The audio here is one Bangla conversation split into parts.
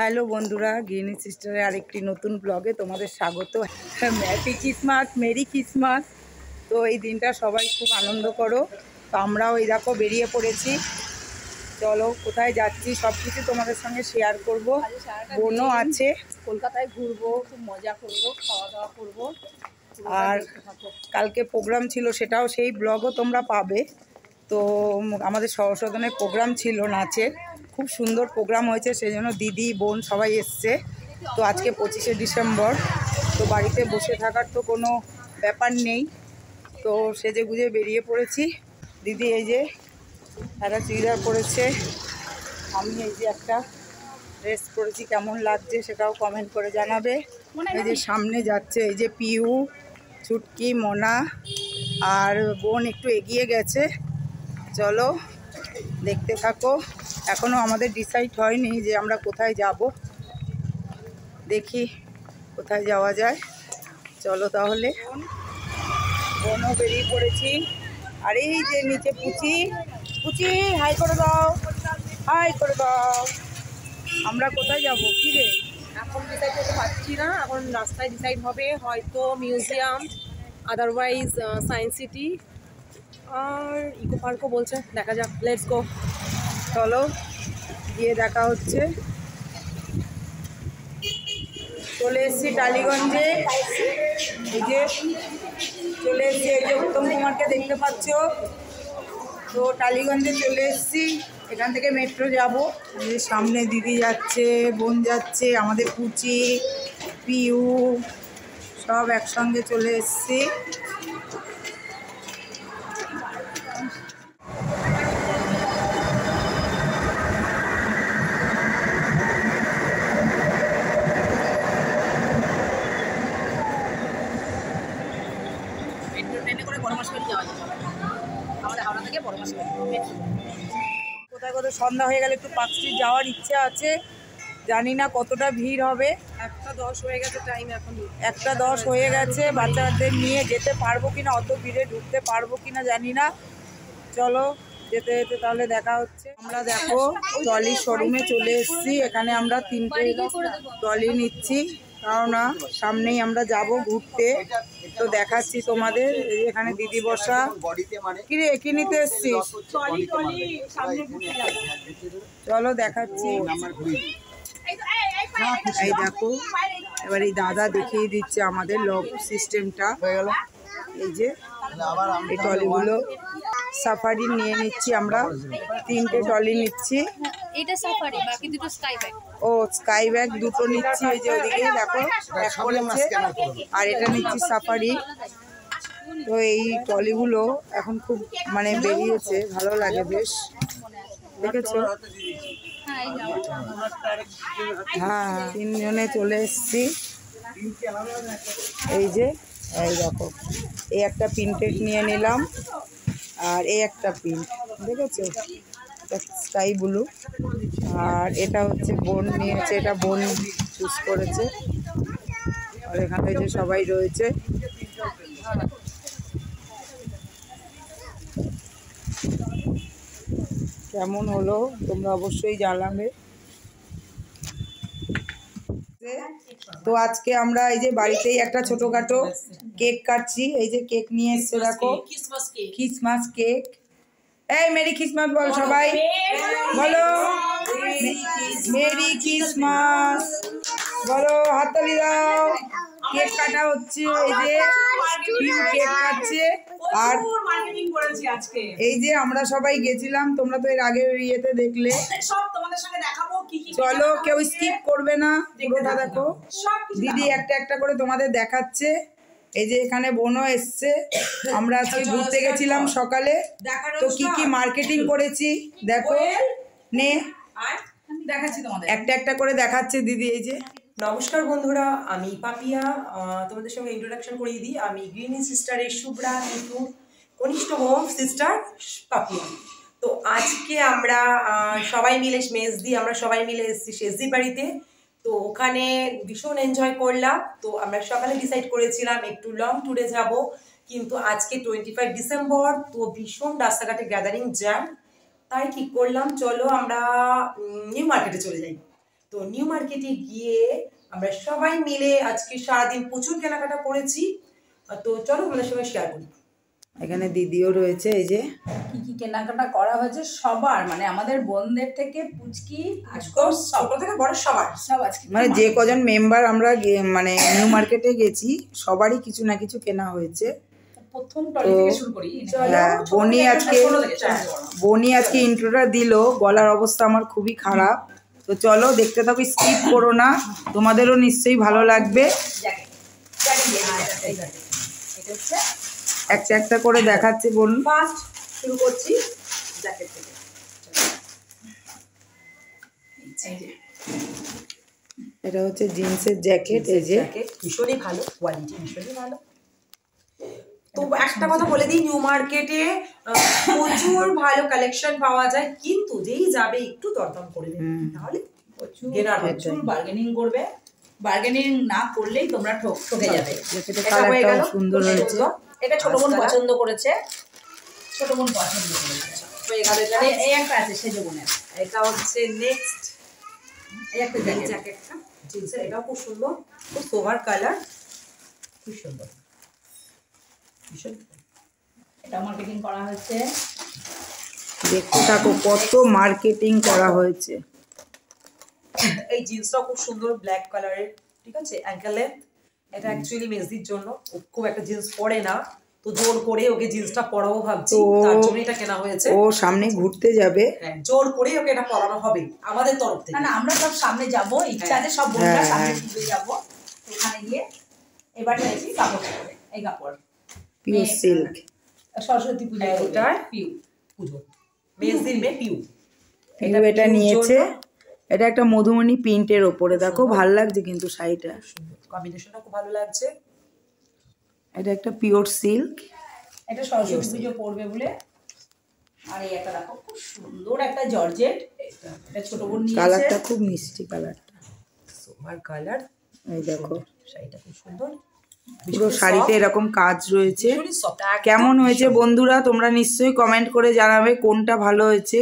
হ্যালো বন্ধুরা, গৃহিণী সিস্টারের আরেকটি নতুন ব্লগে তোমাদের স্বাগত। Happy Christmas, merry Christmas. তো এই দিনটা সবাই খুব আনন্দ করো। তো আমরাও এই দেখো বেরিয়ে পড়েছি। চলো কোথায় যাচ্ছি সব কিছু তোমাদের সঙ্গে শেয়ার করব। বোনও আছে, কলকাতায় ঘুরবো, খুব মজা করবো, খাওয়া দাওয়া করবো। আর কালকে প্রোগ্রাম ছিল, সেটাও সেই ব্লগও তোমরা পাবে। তো আমাদের সহসদনের প্রোগ্রাম ছিল নাচের, খুব সুন্দর প্রোগ্রাম হয়েছে, সেই জন্য দিদি বোন সবাই এসছে। তো আজকে 25শে ডিসেম্বর, তো বাড়িতে বসে থাকার তো কোনো ব্যাপার নেই। তো সেজে গুজে বেরিয়ে পড়েছি। দিদি এই যে একটা চুড়িদার পরেছে, আমি এই যে একটা ড্রেস পরেছি, কেমন লাগছে সেটাও কমেন্ট করে জানাবে। এই যে সামনে যাচ্ছে এই যে পিউ, ছুটকি, মোনা আর বোন একটু এগিয়ে গেছে। চলো দেখতে থাকো। এখনও আমাদের ডিসাইড হয়নি যে আমরা কোথায় যাব, দেখি কোথায় যাওয়া যায়। চলো তাহলে। বোনও বেরিয়ে পড়েছি। আর এই যে নিচে পুচি, পুচি হাই করে দাও, হাই করে দাও। আমরা কোথায় যাব কি রে? এখন ডিসাইড করতে পারছি না, এখন রাস্তায় ডিসাইড হবে, হয়তো মিউজিয়াম, আদারওয়াইজ সায়েন্স সিটি আর ইকো পার্কও বলছে, দেখা যাক, লেটস গো। চলো গিয়ে দেখা হচ্ছে। চলে এসেছি টালিগঞ্জে। এই যে চলে এসেছি, এই যে উত্তম কুমারকে দেখতে পাচ্ছ। তো টালিগঞ্জে চলে এসেছি, এখান থেকে মেট্রো যাব। এই যে সামনে দিদি যাচ্ছে, বোন যাচ্ছে, আমাদের পুচি, পিউ সব একসঙ্গে চলে এসেছি। মেট্রো ট্রেনে করে বড়মাশবাড়ি যাওয়া যাবে, আমাদের হাওড়া থেকে বড়মাশবাড়ি মেট্রো। কোথায় কোথায় সন্ধ্যা হয়ে গেলে একটু পার্ক স্ট্রিট যাওয়ার ইচ্ছা আছে, জানি না কতটা ভিড় হবে। 1:10 হয়ে গেছে টাইম, এখন 1:10 হয়ে গেছে। বাচ্চাদের নিয়ে যেতে পারবো কিনা, অত ভিড়ে ঢুকতে পারবো কিনা জানি না। চলো যেতে যেতে তাহলে দেখা হচ্ছে। আমরা দেখো ট্রলি শোরুমে চলে এসেছি। এখানে আমরা 3টে ট্রলি নিচ্ছি, কারণ সামনেই আমরা যাব ঘুরতে। তো দেখাচ্ছি তোমাদের। এই যে এখানে দিদি বসা। কি রে, কি নিতে এসছিস? চলো দেখাচ্ছি। এই দেখো, এবার এই দাদা দেখিয়ে দিচ্ছে আমাদের লক সিস্টেমটা। এই যে এই ট্রলিগুলো সাফারি নিয়ে নিচ্ছি আমরা, 3টে ট্রলি নিচ্ছি। এটা সাফারি, বাকি দুটো স্কাই ব্যাগ। ও স্কাই ব্যাগ দুটো নিচ্ছি। এই যে ওদিকে দেখো প্যাক করেছে। আর এটা নিচ্ছি সাফারি। তো এই ট্রলিগুলো এখন খুব মানে বেরিয়েছে, ভালো লাগে বেশ, দেখেছো? হ্যাঁ 3 জনে চলে এসছি। এই যে এই দেখো, এই একটা প্রিন্টেড নিয়ে নিলাম, আর এই একটা প্রিন্ট, দেখেছো? Sky blue. আর এটা হচ্ছে বোন নিয়েছে, এটা বোন চুজ করেছে। আর এখানে যে সবাই রয়েছে। কেমন হলো তোমরা অবশ্যই জানাবে। তো আজকে আমরা এই যে বাড়িতেই একটা ছোটখাটো কেক কাটছি। এই যে কেক নিয়ে এসছে দেখো, ক্রিসমাস কেক। এই মেরি ক্রিসমাস বল সবাই, বলো মেরি ক্রিসমাস, বলো হাততালি দাও। কেক কাটা হচ্ছে, এই যে পিউ কেক কাটছে। আর এই যে আমরা সবাই গেছিলাম, তোমরা তো এর আগের ইয়েতে দেখলে। চলো কেউ স্কিপ করবে না, পুরোটা দেখো। দিদি একটা একটা করে তোমাদের দেখাচ্ছে। এই যে এখানে বোনও এসছে। আমরা আজকে ঘুরতে গেছিলাম সকালে, তো কি কি মার্কেটিং করেছি দেখো। নে দেখাচ্ছি তোমাদের, একটা একটা করে দেখাচ্ছে দিদি। এই যে নমস্কার বন্ধুরা, আমি পাপিয়া, তোমাদের সঙ্গে ইন্ট্রোডাকশন করিয়ে দিই। আমি গৃহিণী সিস্টারের শুভ্রা নিতুর কনিষ্ঠ বোন সিস্টার পাপিয়া। তো আজকে আমরা সবাই মিলে মেজদি, আমরা সবাই মিলে এসেছি শেষদি বাড়িতে। তো ওখানে ভীষণ এনজয় করলাম। তো আমরা সকালে ডিসাইড করেছিলাম একটু লং ট্যুরে যাব, কিন্তু আজকে 25 ডিসেম্বর, তো ভীষণ রাস্তাঘাটে গ্যাদারিং জ্যাম। তাই ঠিক করলাম চলো আমরা নিউ মার্কেটে চলে যাই। তো তো নিউ মার্কেটে গিয়ে আমরা সবাই মিলে আজকে সারাদিন প্রচুর কেনাকাটা করেছি। তো চলো আমাদের সবাই শেয়ার করি। এখানে দিদিও রয়েছে, এই যে কি কি কেনাকাটা করা হয়েছে সবার, মানে আমাদের বোনদের থেকে পুচকি একদম ছোট থেকে বড় সবার। সব আজকে মানে যে কজন মেম্বার আমরা মানে নিউ মার্কেটে গেছি সবারই কিছু না কিছু কেনা হয়েছে। প্রথম টলি থেকে শুরু করি। হ্যাঁ, বনি আজকে ইন্ট্রোটা দিল, গলার অবস্থা আমার খুবই খারাপ। তো চলো দেখতে থাকো, স্কিপ করো না, তোমাদেরও নিশ্চয়ই ভালো লাগবে। এটা হচ্ছে একটা একটা করে দেখাচ্ছে বলুন। ফার্স্ট শুরু করছি জ্যাকেট থেকে। এই যে এটা হচ্ছে জিন্সের জ্যাকেট, এই যে জ্যাকেট ভীষণই ভালো, কোয়ালিটি ভীষণই ভালো। তো একটা কথা বলে দিই, নিউ মার্কেটে প্রচুর ভালো কালেকশন পাওয়া যায়, কিন্তু যেই যাবে একটু দরদাম করে দেবে, তাহলে প্রচুর বার্গেনিং করবে। বার্গেনিং না করলেই তোমরা ঠকে যাবে। জ্যাকেটের কালারটাও সুন্দর হয়েছে। এটা ছোট বোন পছন্দ করেছে, ছোট বোন পছন্দ করেছে। এই একটা আছে সেজ বোনের, এটা হচ্ছে নেক্সট এই একটা জ্যাকেটটা জিন্সের, এটাও খুব সুন্দর, খুব সোভার কালার, খুব সুন্দর, ভীষণ। এটা মার্কেটিং করা হয়েছে। দেখতে থাকো কত মার্কেটিং করা হয়েছে। এই জিন্সটাও খুব সুন্দর, ব্ল্যাক কালারের, ঠিক আছে, অ্যাঙ্কেল লেন্থ। এটা অ্যাকচুয়ালি মেজদির জন্য, ও খুব একটা জিন্স পরে না, তো জোর করে ওকে জিন্সটা পরাবো ভাবছি, তার জন্য এটা কেনা হয়েছে। ও সামনে ঘুরতে যাবে, জোর করে ওকে এটা পরানো হবে আমাদের তরফ থেকে। না আমরা সব সামনে যাব, ইচ্ছা আছে সব বোনরা সামনে ঘুরে যাব। ওখানে গিয়ে এবার চাইছি কাপড় পরে, এই কাপড় পিওর সিল্ক, সরস্বতী পূজা এটা পিউ পুজো, মেজদির মেয়ে পিউ। এটা নিয়েছে, এটা একটা মধুমণি প্রিন্টের ওপরে, দেখো ভাল লাগছে কিন্তু শাড়িটা, কম্বিনেশনটা খুব ভালো লাগছে। এটা একটা পিওর সিল্ক, এটা সরস্বতী পুজো পড়বে বলে। আর এই একটা দেখো খুব সুন্দর একটা জর্জেট, এটা ছোট বোন নিয়েছে। কালারটা খুব মিষ্টি, কালারটা সোভার কালার, এই দেখো শাড়িটা খুব সুন্দর, পুরো শাড়িতে এরকম কাজ রয়েছে। ভীষণই soft, একদম কেমন হয়েছে বন্ধুরা তোমরা নিশ্চয়ই কমেন্ট করে জানাবে কোনটা ভালো হয়েছে।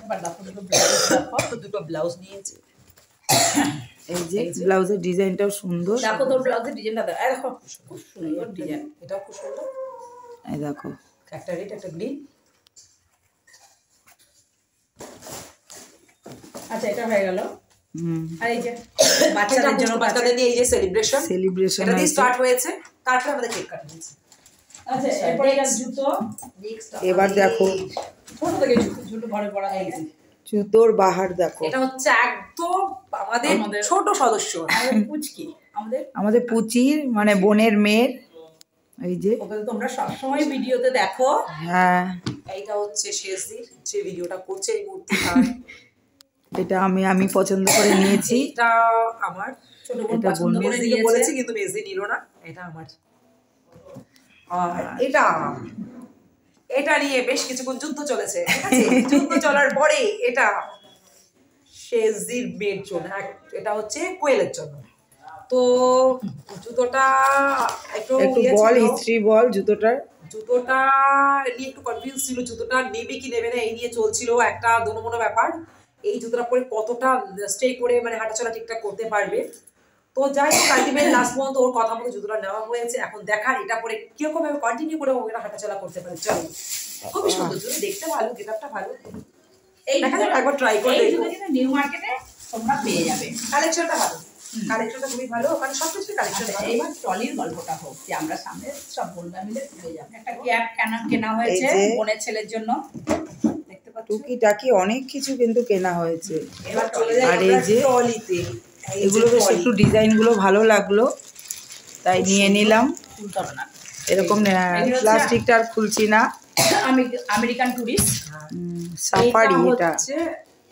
এবার দেখো দুটো ব্লাউজ দেখো, দুটো ব্লাউজ নিয়েছে। এই যে ব্লাউজের ডিজাইনটাও সুন্দর, দেখো তোর ব্লাউজের ডিজাইনটা দেখো, এই দেখো খুব সুন্দর ডিজাইন। এটাও খুব সুন্দর, এই দেখো একটা রেড একটা গ্রিন। আচ্ছা এটা হয়ে গেল। আর এই যে বাচ্চাদের জন্য, বাচ্চাদের নিয়ে এই যে সেলিব্রেশন এটা দিয়ে স্টার্ট হয়েছে, তারপরে আমাদের কেক কাটা হয়েছে। আচ্ছা এরপরে এটা জুতো। এবার দেখো ছোট থেকে জুতো ঘরে পড়া হয়ে গেছে। জুতোর বাহার দেখো, এটা হচ্ছে একদম আমাদের ছোট সদস্য, আমাদের পুচকি, আমাদের পুচির মানে বোনের মেয়ের, এই যে ওকে তো তোমরা সবসময় ভিডিওতে দেখো। হ্যাঁ এইটা হচ্ছে শেষদির যে ভিডিওটা করছে এই মুহূর্তে। এটা আমি পছন্দ করে নিয়েছি, এটা আমার ছোট বোন এটা পছন্দ করে মেজদিকে নিয়েছে। বলেছি কিন্তু মেজদি নিল না, এটা আমার। আর এটা নিয়ে বেশ কিছুক্ষণ যুদ্ধ চলেছে, ঠিক আছে? যুদ্ধ চলার পরে এটা শেষদির মেয়ের জন্য, এটা হচ্ছে কোয়েলের জন্য। তো জুতোটা একটু বল হিস্ট্রি বল জুতোটার। জুতোটা নিয়ে একটু কনফিউজ ছিল, জুতোটা নেবে কি নেবে না এই নিয়ে চলছিল একটা দোনো ব্যাপার। এই জুতোটা পরে কতটা স্টে করে মানে হাঁটাচলা ঠিকঠাক করতে পারবে। তো যাই হোক আলটিমেট লাস্ট পর্যন্ত ওর কথা মতো জুতোটা নেওয়া হয়েছে। এখন দেখার এটা পরে কিরকম ভাবে কন্টিনিউ করে ওরা হাঁটাচলা করতে পারে। চলো, খুবই সুন্দর জুতো, দেখতে ভালো, গেটআপটা ভালো। এই দেখা যাক, একবার ট্রাই করে এই দেখো। জুতো কিন্তু নিউ মার্কেটে তোমরা পেয়ে যাবে। কালেকশনটা ভালো, কালেকশনটা খুবই ভালো, ওখানে সবকিছু কালেকশন ভালো। এইবার ট্রলির গল্পটা হোক, যে আমরা সামনে সব বোনরা মিলে ঘুরে যাবো। একটা ক্যাব কেনা হয়েছে এই যে বোনের ছেলের জন্য, দেখতে পাচ্ছ। টুকিটাকি অনেক কিছু কিন্তু কেনা হয়েছে। এবার চলে যাই আর এই যে ট্রলিতে। এগুলো বেশ একটু ডিজাইনগুলো ভালো লাগলো তাই নিয়ে নিলাম। এরকম প্লাস্টিকটা আর খুলছি না। আমি আমেরিকান টুরিস্ট সাফারি,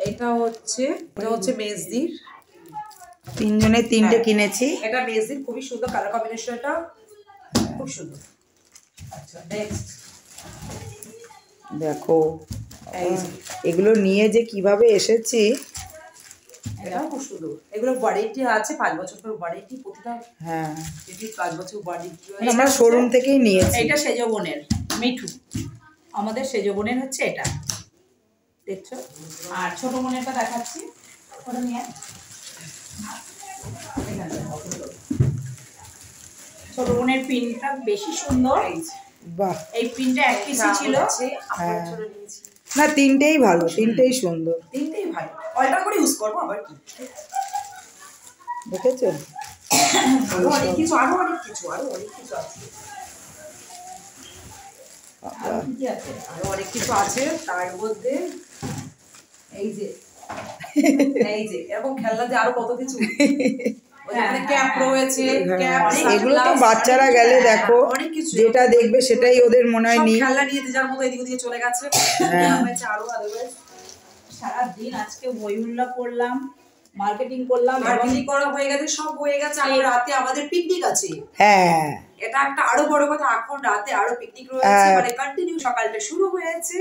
এটা হচ্ছে মেজদির, তিনজনে তিনটে কিনেছি। এটা মেজদির, খুবই সুন্দর কালার কম্বিনেশনটা, খুব সুন্দর। আচ্ছা নেক্সট দেখো এগুলো নিয়ে যে কিভাবে এসেছি, এটা খুব সুন্দর। এগুলো ওয়ারেন্টি আছে 5 বছর করে ওয়ারেন্টি, প্রতিটা হ্যাঁ 5 বছর ওয়ারেন্টি। আমরা শোরুম থেকেই নিয়েছি। এটা সেজ বোনের মিঠু, আমাদের সেজ বোনের হচ্ছে এটা, দেখছো। আর ছোট বোনেরটা দেখাচ্ছি, ওটা নিয়ে ছোট বোনের প্রিন্টটা বেশি সুন্দর। বাহ, এই প্রিন্টটা এক পিসই ছিল। হ্যাঁ না তিনটেই ভালো, তিনটেই সুন্দর, তিনটেই ভালো, অল্টার করে ইউজ করবো আবার কি। দেখেছো? আরো অনেক কিছু আছে। কি আছে? আরো অনেক কিছু আছে তার মধ্যে এই যে এরকম খেলনা যে আরো কত কিছু, ওখানে ক্যাপ রয়েছে, ক্যাপ, এগুলো তো বাচ্চারা গেলে দেখো অনেক কিছু যেটা দেখবে সেটাই ওদের মনে হয় সব নিই। খেলনা নিয়ে যে যার মতো এদিক ওদিকে চলে গেছে। হয়েছে আরো আদারওয়াইজ সারাদিন আজকে হইহুল্লা করলাম, মার্কেটিং করলাম, মার্কেটিং করা হয়ে গেছে, সব হয়ে গেছে। আর রাতে আমাদের পিকনিক আছে। হ্যাঁ এটা একটা আরো বড় কথা, এখন রাতে আরো পিকনিক রয়েছে, মানে কন্টিনিউ সকালটা শুরু হয়েছে।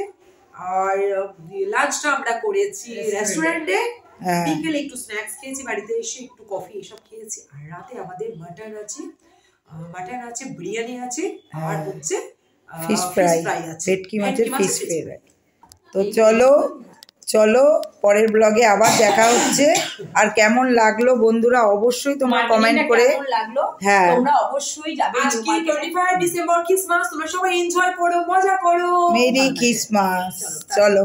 আর লাঞ্চটা আমরা করেছি রেস্টুরেন্টে, হ্যাঁ। বিকেলে একটু স্ন্যাক্স খেয়েছি, বাড়িতে এসে একটু কফি এসব খেয়েছি। আর রাতে আমাদের মাটন আছে, বিরিয়ানি আছে, আর হচ্ছে ফিশ ফ্রাই, আছে, ভেটকি মাছের ফিশ ফ্রাই। তো চলো পরের ব্লগে আবার দেখা হচ্ছে। আর কেমন লাগলো বন্ধুরা অবশ্যই তোমরা কমেন্ট করে, কেমন লাগলো হ্যাঁ তোমরা অবশ্যই যাবে। আজকে 25 ডিসেম্বর ক্রিসমাস, তোমরা সবাই এনজয় করো, মজা করো। Merry Christmas. চলো।